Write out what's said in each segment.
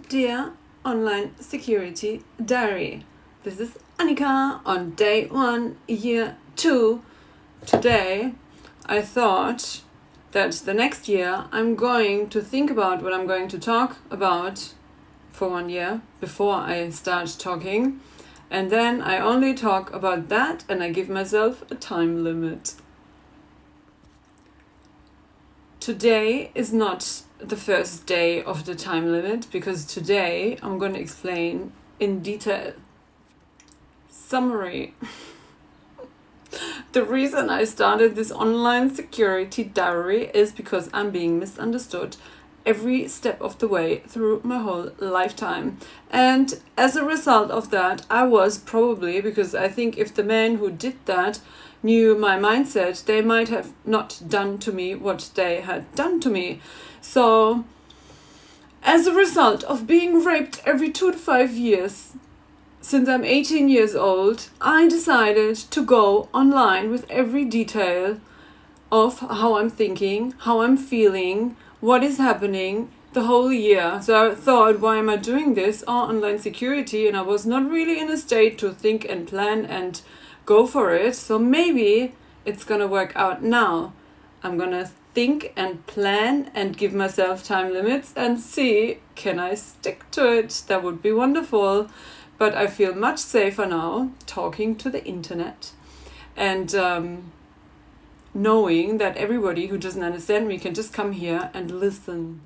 Dear Online Security Diary, this is Annika on day 1, year 2. Today I thought that the next year I'm going to think about what I'm going to talk about for 1 year before I start talking, and then I only talk about that and I give myself a time limit. Today is not the first day of the time limit, because today I'm going to explain in detail. Summary. The reason I started this online security diary is because I'm being misunderstood every step of the way through my whole lifetime. And as a result of that, I was probably, because I think if the man who did that knew my mindset, they might have not done to me what they had done to me. So, as a result of being raped every 2 to 5 years, since I'm 18 years old, I decided to go online with every detail of how I'm thinking, how I'm feeling, what is happening the whole year. So I thought, why am I doing this? Online security, and I was not really in a state to think and plan and go for it. So maybe it's gonna work out now. I'm gonna think and plan and give myself time limits and see, can I stick to it? That would be wonderful. But I feel much safer now talking to the internet and knowing that everybody who doesn't understand me can just come here and listen.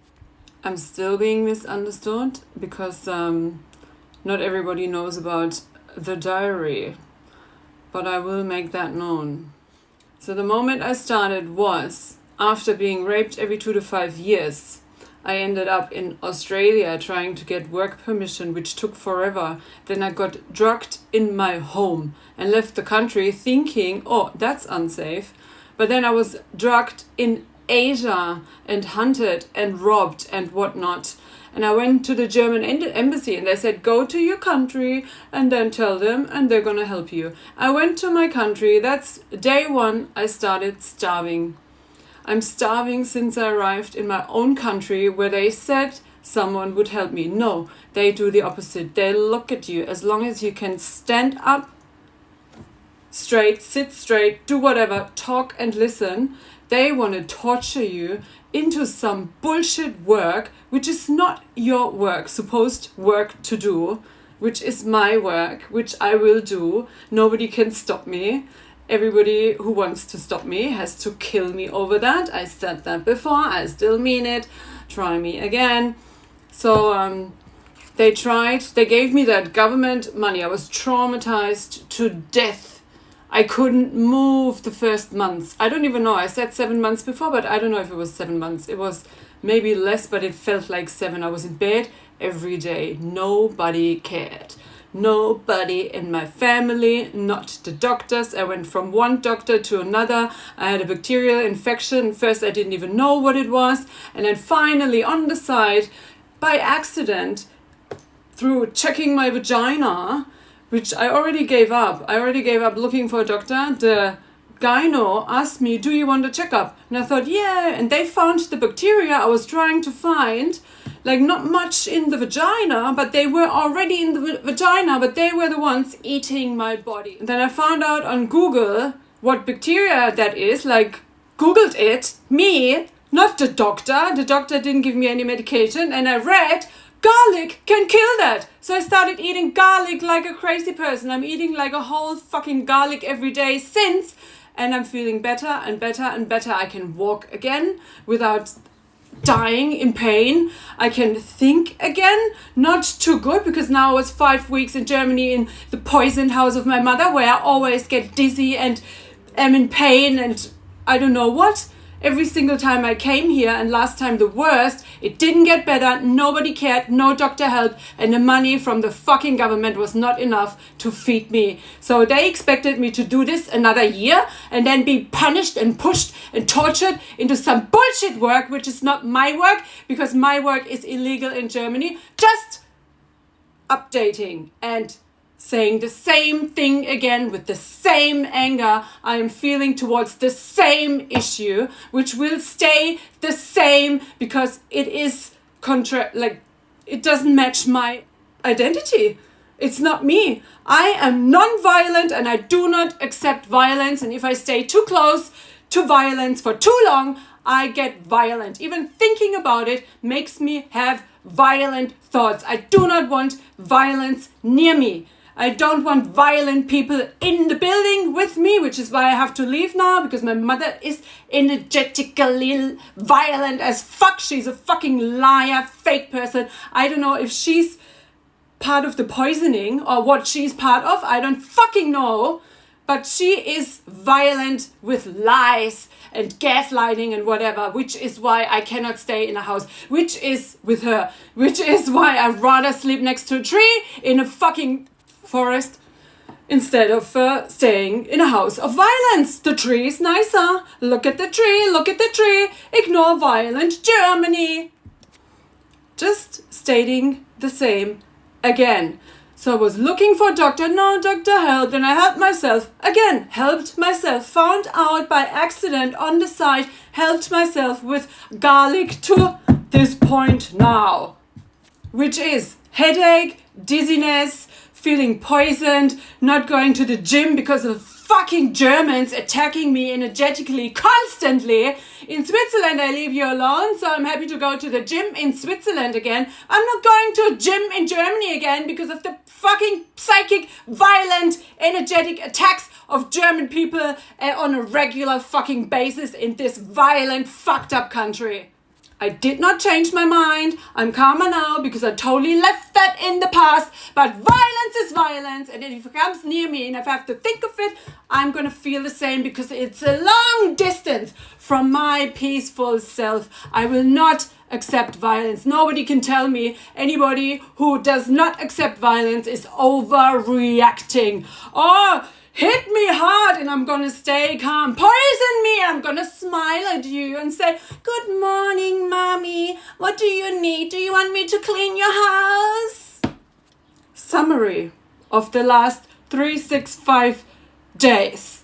I'm still being misunderstood because not everybody knows about the diary, but I will make that known. So the moment I started was after being raped every 2 to 5 years. I ended up in Australia trying to get work permission, which took forever. Then I got drugged in my home and left the country thinking, oh, that's unsafe. But then I was drugged in Asia and hunted and robbed and whatnot. And I went to the German embassy and they said, go to your country and then tell them and they're going to help you. I went to my country. That's day 1. I started starving. I'm starving since I arrived in my own country where they said someone would help me. No, they do the opposite. They look at you. As long as you can stand up straight, sit straight, do whatever, talk and listen, they want to torture you into some bullshit work, which is not your work, supposed work to do, which is my work, which I will do. Nobody can stop me. Everybody who wants to stop me has to kill me over that. I said that before. I still mean it. Try me again. So they tried. They gave me that government money. I was traumatized to death. I couldn't move the first months. I don't even know. I said 7 months before, but I don't know if it was 7 months. It was maybe less, but it felt like 7. I was in bed every day. Nobody cared. Nobody in my family, not the doctors. I went from one doctor to another. I had a bacterial infection. First, I didn't even know what it was. And then finally, on the side, by accident, through checking my vagina, which I already gave up. I already gave up looking for a doctor. The gyno asked me, do you want a checkup? And I thought, yeah. And they found the bacteria I was trying to find. Like, not much in the vagina, but they were already in the vagina, but they were the ones eating my body. And then I found out on Google what bacteria that is, like, Googled it, me, not the doctor. The doctor didn't give me any medication, and I read, garlic can kill that. So I started eating garlic like a crazy person. I'm eating like a whole fucking garlic every day since, and I'm feeling better and better and better. I can walk again without dying in pain. I can think again, not too good, because now I was 5 weeks in Germany in the poisoned house of my mother, where I always get dizzy and am in pain and I don't know what. Every single time I came here, and last time the worst, it didn't get better, nobody cared, no doctor helped, and the money from the fucking government was not enough to feed me. So they expected me to do this another year and then be punished and pushed and tortured into some bullshit work, which is not my work, because my work is illegal in Germany. Just updating and saying the same thing again with the same anger I am feeling towards the same issue, which will stay the same because it is it doesn't match my identity. It's not me. I am non-violent and I do not accept violence. And if I stay too close to violence for too long, I get violent. Even thinking about it makes me have violent thoughts. I do not want violence near me. I don't want violent people in the building with me, which is why I have to leave now, because my mother is energetically violent as fuck. She's a fucking liar, fake person. I don't know if she's part of the poisoning or what she's part of. I don't fucking know. But she is violent with lies and gaslighting and whatever, which is why I cannot stay in a house, which is with her, which is why I'd rather sleep next to a tree in a fucking forest instead of staying in a house of violence. The tree is nicer. Look at the tree, look at the tree. Ignore violent Germany. Just stating the same again. So I was looking for a doctor. No doctor helped, and I helped myself. Again, helped myself. Found out by accident on the side. Helped myself with garlic to this point now. Which is headache, dizziness, feeling poisoned, not going to the gym because of fucking Germans attacking me energetically constantly. In Switzerland, I leave you alone, so I'm happy to go to the gym in Switzerland again. I'm not going to a gym in Germany again because of the fucking psychic, violent, energetic attacks of German people on a regular fucking basis in this violent, fucked up country. I did not change my mind. I'm calmer now because I totally left that in the past. But violence is violence. And if it comes near me and if I have to think of it, I'm going to feel the same because it's a long distance from my peaceful self. I will not accept violence. Nobody can tell me anybody who does not accept violence is overreacting. Oh, hit me hard and I'm going to stay calm. Poison me and I'm going to smile at you and say, good morning, mommy. What do you need? Do you want me to clean your house? Summary of the last 365 days,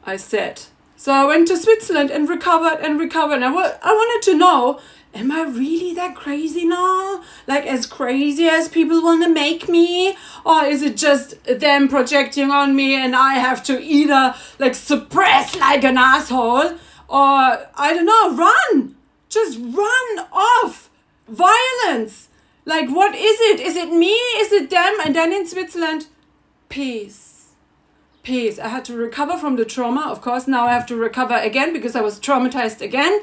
I said. So I went to Switzerland and recovered. And I wanted to know, am I really that crazy now? Like as crazy as people want to make me? Or is it just them projecting on me and I have to either like suppress like an asshole or I don't know, run. Just run off. Violence. Like what is it? Is it me? Is it them? And then in Switzerland, peace. Peace. I had to recover from the trauma. Of course, now I have to recover again because I was traumatized again.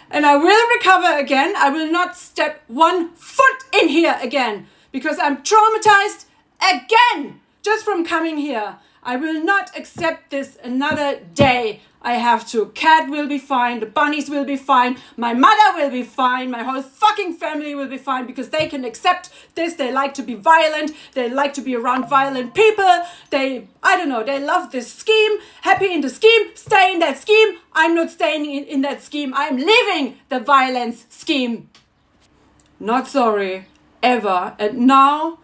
And I will recover again. I will not step one foot in here again because I'm traumatized again just from coming here. I will not accept this another day. I have to. Cat will be fine. The bunnies will be fine. My mother will be fine. My whole fucking family will be fine because they can accept this. They like to be violent. They like to be around violent people. They love this scheme. Happy in the scheme. Stay in that scheme. I'm not staying in that scheme. I'm living the violence scheme. Not sorry. Ever. And now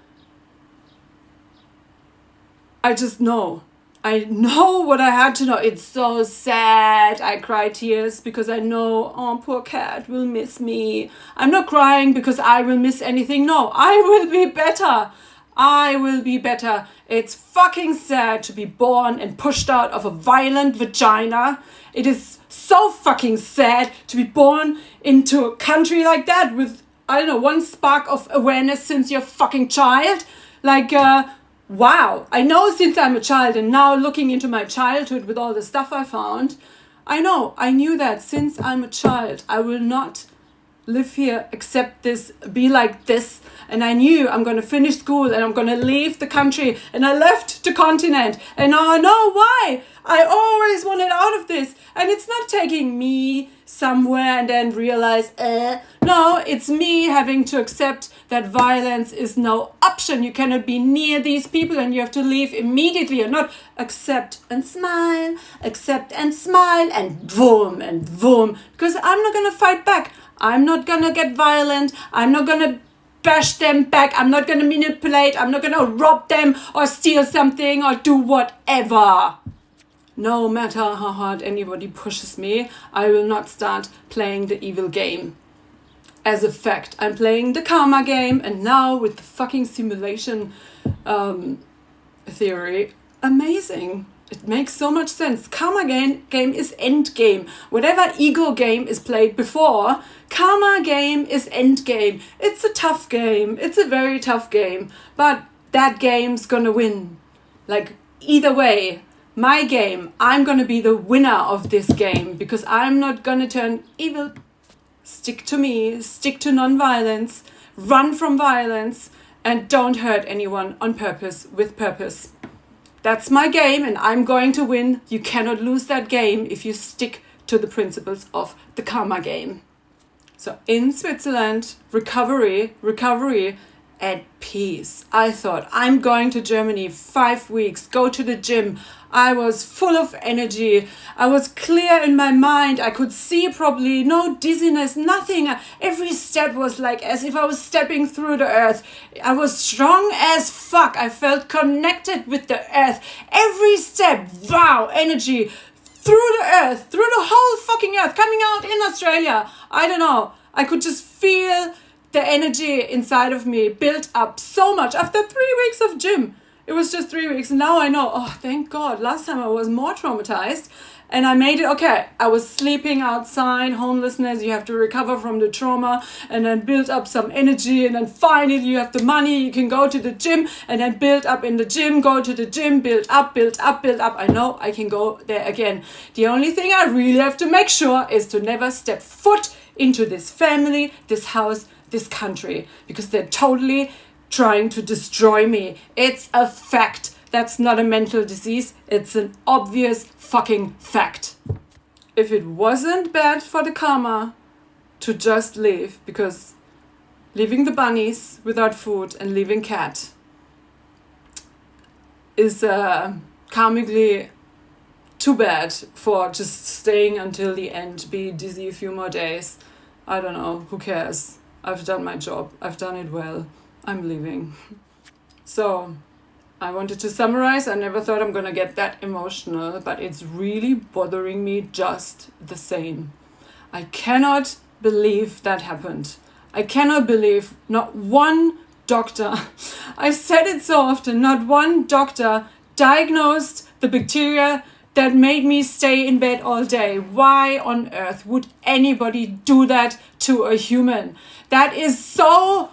I just know. I know what I had to know. It's so sad. I cry tears because I know, oh, poor cat will miss me. I'm not crying because I will miss anything. No, I will be better. I will be better. It's fucking sad to be born and pushed out of a violent vagina. It is so fucking sad to be born into a country like that with, I don't know, one spark of awareness since you're a fucking child. Like, wow, I know since I'm a child and now looking into my childhood with all the stuff I found, I knew that since I'm a child, I will not live here, accept this, be like this. And I knew I'm going to finish school and I'm going to leave the country. And I left the continent. And now I know why. I always wanted out of this. And it's not taking me somewhere and then realize, no, it's me having to accept that violence is no option. You cannot be near these people and you have to leave immediately and not accept and smile and boom. Because I'm not going to fight back. I'm not going to get violent. I'm not going to bash them back. I'm not going to manipulate. I'm not going to rob them or steal something or do whatever. No matter how hard anybody pushes me, I will not start playing the evil game. as a fact. I'm playing the karma game, and now with the fucking simulation theory, amazing. It makes so much sense. Karma game is end game. Whatever ego game is played before, karma game is end game. It's a tough game. It's a very tough game. But that game's gonna win. Like, either way, my game, I'm gonna be the winner of this game, because I'm not gonna turn evil. Stick to me, stick to non-violence, run from violence, and don't hurt anyone on purpose, with purpose. That's my game, and I'm going to win. You cannot lose that game if you stick to the principles of the karma game. So in Switzerland, recovery, and peace. I thought, I'm going to Germany 5 weeks, go to the gym. I was full of energy. I was clear in my mind. I could see properly, no dizziness, nothing. Every step was like as if I was stepping through the earth. I was strong as fuck. I felt connected with the earth. Every step, wow, energy through the earth, through the whole fucking earth, coming out in Australia. I don't know. I could just feel the energy inside of me built up so much after 3 weeks of gym. It was just 3 weeks. And now I know, oh, thank God. Last time I was more traumatized and I made it okay. I was sleeping outside, homelessness. You have to recover from the trauma and then build up some energy. And then finally you have the money. You can go to the gym and then build up in the gym, go to the gym, build up. I know I can go there again. The only thing I really have to make sure is to never step foot into this family, this house, this country, because they're totally trying to destroy me. It's a fact. That's not a mental disease. It's an obvious fucking fact. If it wasn't bad for the karma to just leave, because leaving the bunnies without food and leaving cat is karmically too bad for just staying until the end, be dizzy a few more days. I don't know, who cares? I've done my job. I've done it well. I'm leaving. So I wanted to summarize. I never thought I'm gonna get that emotional, but it's really bothering me just the same. I cannot believe that happened. I cannot believe not one doctor, I said it so often, not one doctor diagnosed the bacteria that made me stay in bed all day. Why on earth would anybody do that to a human? That is so...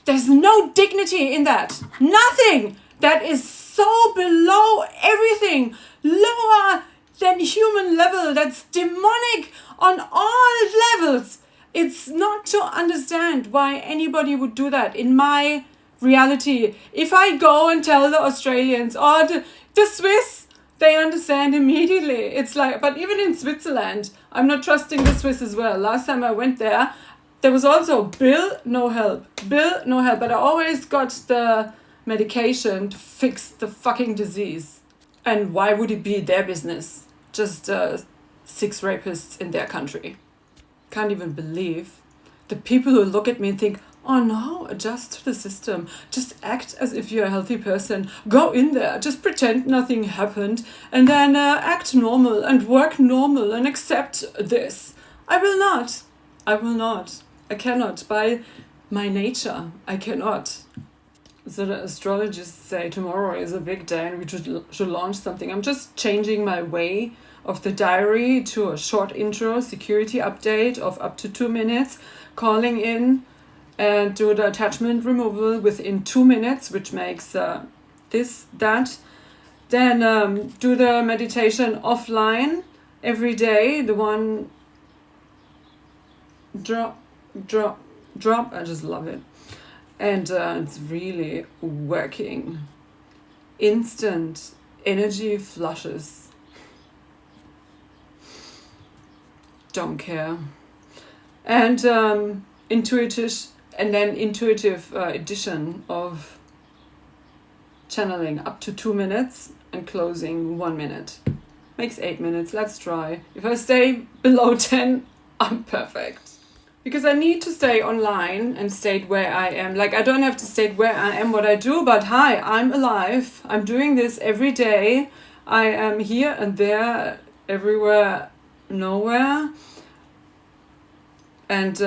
There's no dignity in that. Nothing. That is so below everything. Lower than human level. That's demonic on all levels. It's not to understand why anybody would do that. In my reality, if I go and tell the Australians or the Swiss, they understand immediately. It's like, but even in Switzerland, I'm not trusting the Swiss as well. Last time I went there, there was also bill, no help. Bill, no help. But I always got the medication to fix the fucking disease. And why would it be their business? Just 6 rapists in their country. Can't even believe the people who look at me and think, oh no, adjust to the system. Just act as if you're a healthy person. Go in there, just pretend nothing happened, and then act normal and work normal and accept this. I will not. I cannot. By my nature, I cannot. So the astrologists say tomorrow is a big day and we should launch something. I'm just changing my way of the diary to a short intro, security update of up to 2 minutes, calling in and do the attachment removal within 2 minutes, which makes that. Then do the meditation offline every day, the one drop. I just love it. And it's really working. Instant energy flushes. Don't care. And intuitive addition of channeling up to 2 minutes and closing 1 minute. Makes 8 minutes. Let's try. If I stay below 10, I'm perfect. Because I need to stay online and state where I am. Like, I don't have to state where I am, what I do, but hi, I'm alive. I'm doing this every day. I am here and there, everywhere, nowhere. And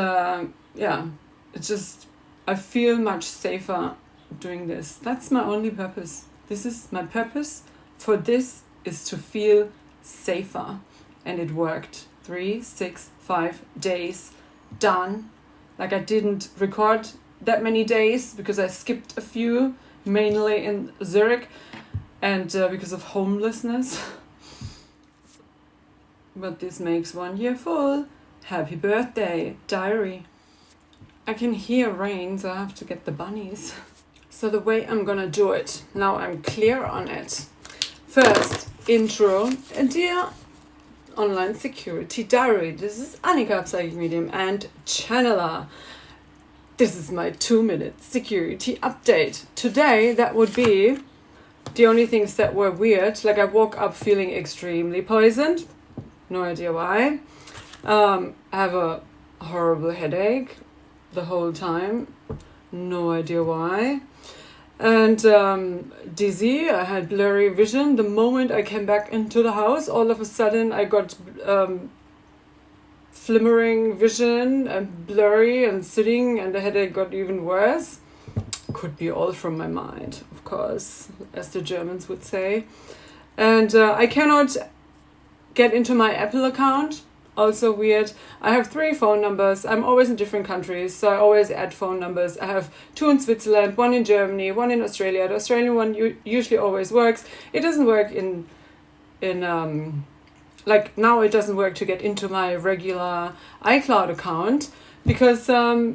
yeah, it's just, I feel much safer doing this. That's my only purpose. This is my purpose for this, is to feel safer. And it worked. 3, 6, 5 days done. Like, I didn't record that many days because I skipped a few, mainly in Zurich, and because of homelessness. But this makes 1 year full. Happy birthday, diary. I can hear rain, so I have to get the bunnies. So the way I'm gonna do it, now I'm clear on it. First, intro, dear online security diary. This is Annika, psychic medium and channeler. This is my 2-minute security update. Today, that would be the only things that were weird. Like, I woke up feeling extremely poisoned. No idea why. I have a horrible headache the whole time. No idea why. And dizzy. I had blurry vision. The moment I came back into the house, all of a sudden I got flimmering vision and blurry and sitting, and the headache got even worse. Could be all from my mind, of course, as the Germans would say. And I cannot get into my Apple account. Also weird. I have 3 phone numbers. I'm always in different countries, so I always add phone numbers. I have 2 in Switzerland, 1 in Germany, 1 in Australia. The Australian one usually always works. It doesn't work in like now it doesn't work to get into my regular iCloud account because the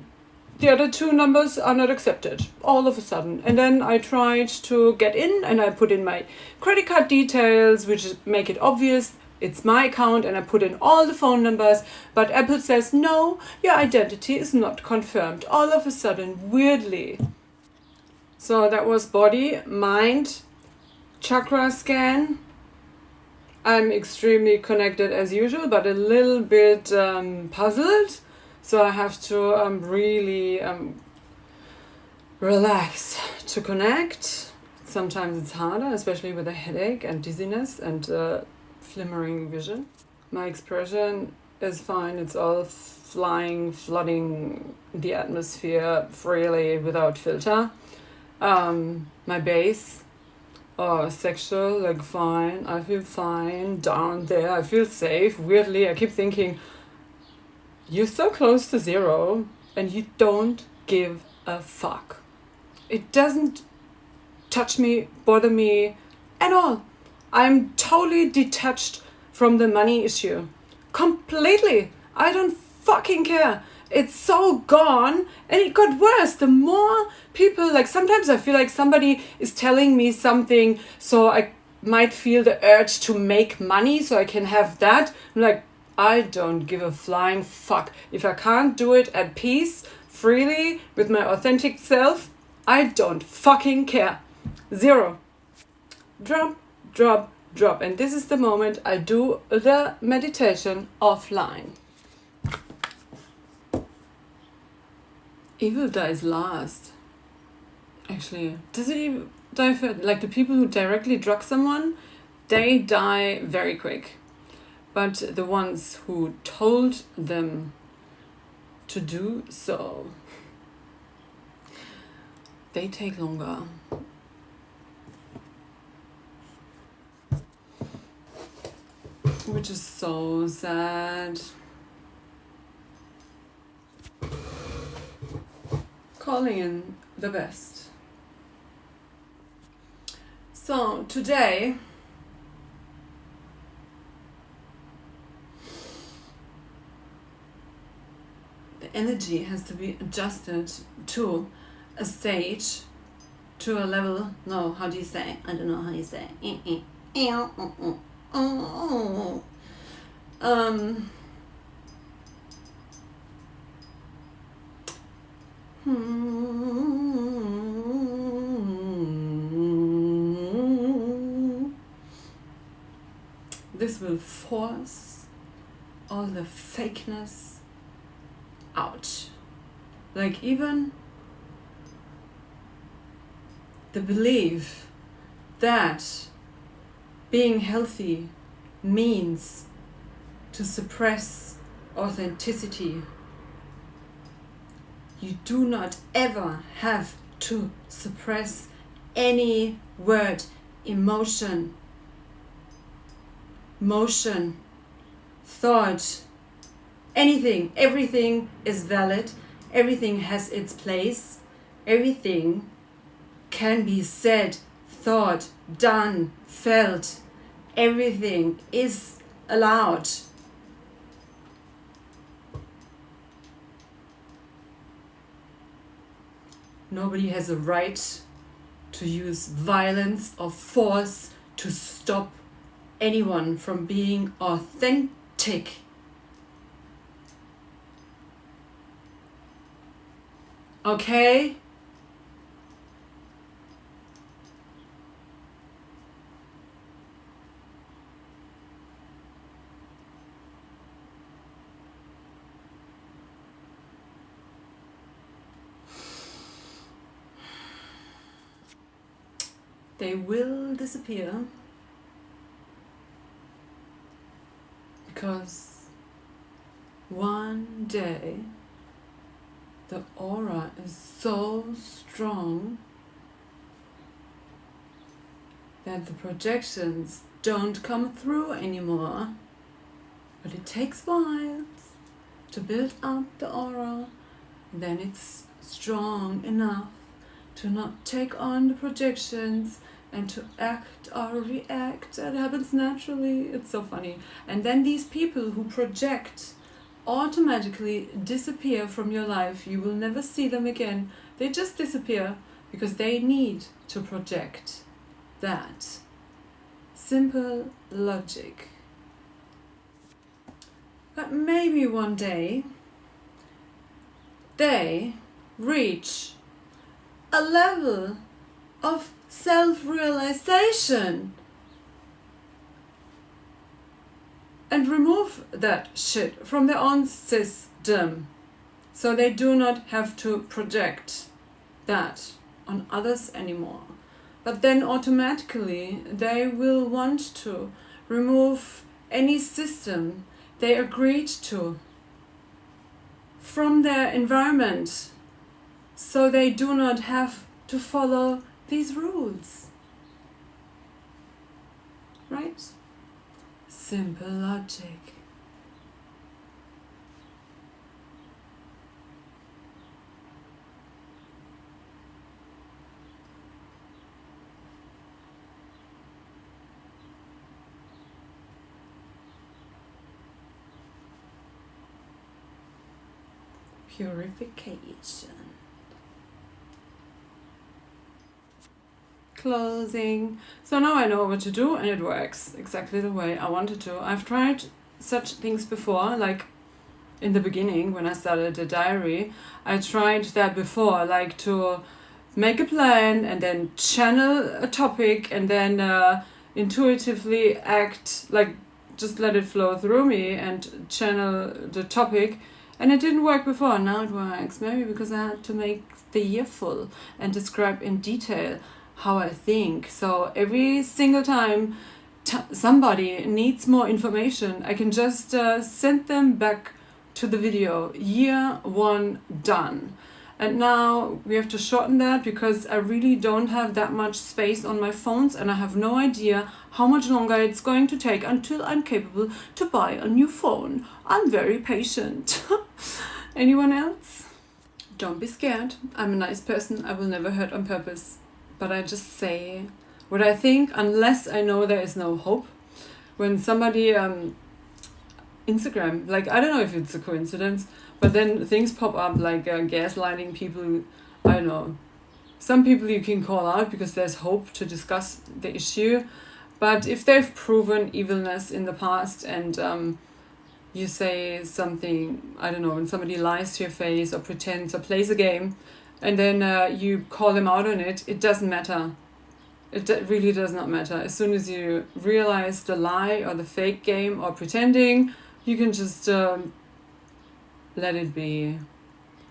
other 2 numbers are not accepted all of a sudden. And then I tried to get in and I put in my credit card details, which make it obvious it's my account, and I put in all the phone numbers, but Apple says, no, your identity is not confirmed. All of a sudden, weirdly. So that was body, mind, chakra scan. I'm extremely connected as usual, but a little bit puzzled. So I have to really relax to connect. Sometimes it's harder, especially with a headache and dizziness and flimmering vision. My expression is fine. It's all flying, flooding the atmosphere freely without filter. My base, sexual, like fine. I feel fine down there. I feel safe. Weirdly, I keep thinking, you're so close to 0 and you don't give a fuck. It doesn't touch me, bother me at all. I'm totally detached from the money issue. Completely. I don't fucking care. It's so gone, and it got worse. The more people, like, sometimes I feel like somebody is telling me something so I might feel the urge to make money so I can have that. I'm like, I don't give a flying fuck. If I can't do it at peace, freely, with my authentic self, I don't fucking care. 0. Drop. And this is the moment I do the meditation offline. Evil dies last. Actually, does it even die first? Like, the people who directly drug someone, they die very quick. But the ones who told them to do so, they take longer. Which is so sad. Calling in the best. So today, the energy has to be adjusted to a stage, to a level. No, how do you say? I don't know how you say. This will force all the fakeness out. Like, even the belief that being healthy means to suppress authenticity You do not ever have to suppress any word, emotion, motion, thought, anything. Everything is valid. Everything has its place. Everything can be said, thought, done, felt. Everything is allowed. Nobody has a right to use violence or force to stop anyone from being authentic. Okay? They will disappear because one day the aura is so strong that the projections don't come through anymore. But it takes while to build up the aura, and then it's strong enough to not take on the projections and to act or react. That happens naturally. It's so funny. And then these people who project automatically disappear from your life. You will never see them again. They just disappear because they need to project that. Simple logic. But maybe one day they reach a level of self-realization and remove that shit from their own system, so they do not have to project that on others anymore. But then automatically they will want to remove any system they agreed to from their environment, so they do not have to follow these rules. Right? Simple logic. Purification. Closing. So now I know what to do and it works exactly the way I wanted to. I've tried such things before, like in the beginning when I started the diary. I tried that before, like to make a plan and then channel a topic and then intuitively act, like just let it flow through me and channel the topic. And it didn't work before. Now it works. Maybe because I had to make the year full and describe in detail how I think. So every single time somebody needs more information, I can just send them back to the video. Year 1 done. And now we have to shorten that because I really don't have that much space on my phones and I have no idea how much longer it's going to take until I'm capable to buy a new phone. I'm very patient. Anyone else? Don't be scared. I'm a nice person. I will never hurt on purpose. But I just say what I think unless I know there is no hope. When somebody Instagram, like I don't know if it's a coincidence, but then things pop up like gaslighting people. I don't know. Some people you can call out because there's hope to discuss the issue. But if they've proven evilness in the past and you say something, I don't know, when somebody lies to your face or pretends or plays a game, and then you call them out on it, it doesn't matter. It really does not matter. As soon as you realize the lie or the fake game or pretending, you can just let it be,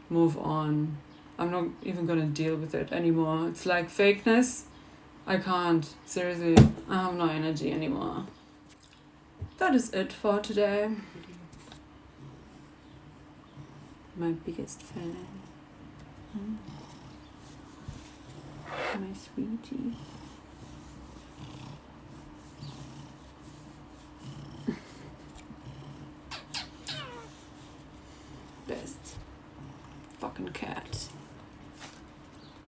move on. I'm not even gonna deal with it anymore. It's like fakeness. I can't. Seriously, I have no energy anymore. That is it for today. My biggest fan. My sweetie. Best fucking cat.